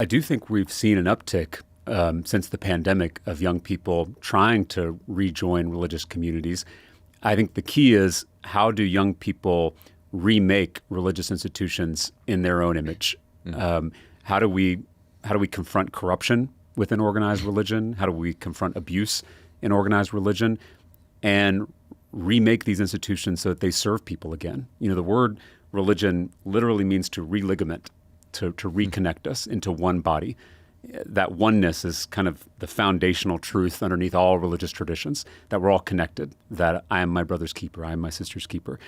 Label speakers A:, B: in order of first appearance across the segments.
A: I do think we've seen an uptick since the pandemic of young people trying to rejoin religious communities. I think the key is, how do young people remake religious institutions in their own image? How do we confront corruption within organized religion? How do we confront abuse in organized religion and remake these institutions so that they serve people again? The word religion literally means to religament, to reconnect us into one body. That oneness is kind of the foundational truth underneath all religious traditions, that we're all connected, that I am my brother's keeper, I am my sister's keeper.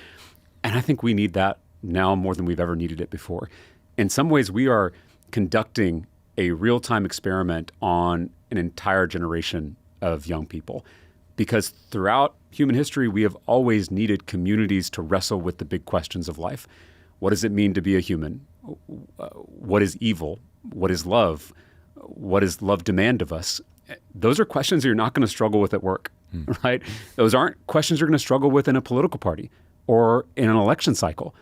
A: And I think we need that now more than we've ever needed it before. In some ways, we are conducting a real-time experiment on an entire generation of young people, because throughout human history, we have always needed communities to wrestle with the big questions of life. What does it mean to be a human? What is evil? What is love? What does love demand of us? Those are questions you're not going to struggle with at work, right? Those aren't questions you're going to struggle with in a political party or in an election cycle.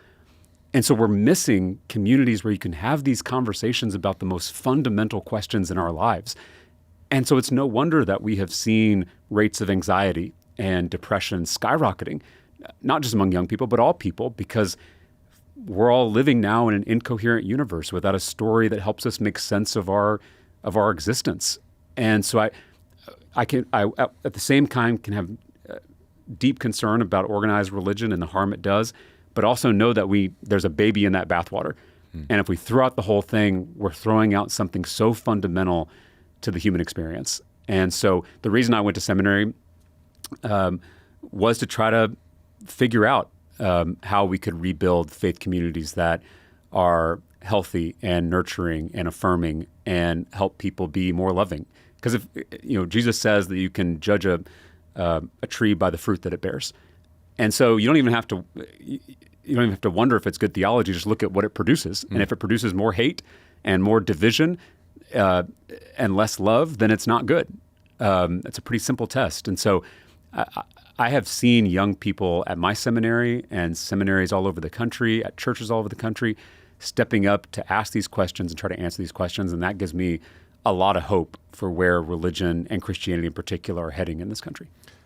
A: And so we're missing communities where you can have these conversations about the most fundamental questions in our lives. And so it's no wonder that we have seen rates of anxiety and depression skyrocketing, not just among young people, but all people, because we're all living now in an incoherent universe without a story that helps us make sense of our existence. And so I at the same time can have deep concern about organized religion and the harm it does, but also know that there's a baby in that bathwater. And if we throw out the whole thing, we're throwing out something so fundamental to the human experience. And so the reason I went to seminary was to try to figure out how we could rebuild faith communities that are healthy and nurturing and affirming and help people be more loving. Because if Jesus says that you can judge a tree by the fruit that it bears, and so you don't even have to wonder if it's good theology. Just look at what it produces, and if it produces more hate and more division and less love, then it's not good. It's a pretty simple test. And so I have seen young people at my seminary and seminaries all over the country, at churches all over the country, stepping up to ask these questions and try to answer these questions. And that gives me a lot of hope for where religion and Christianity in particular are heading in this country.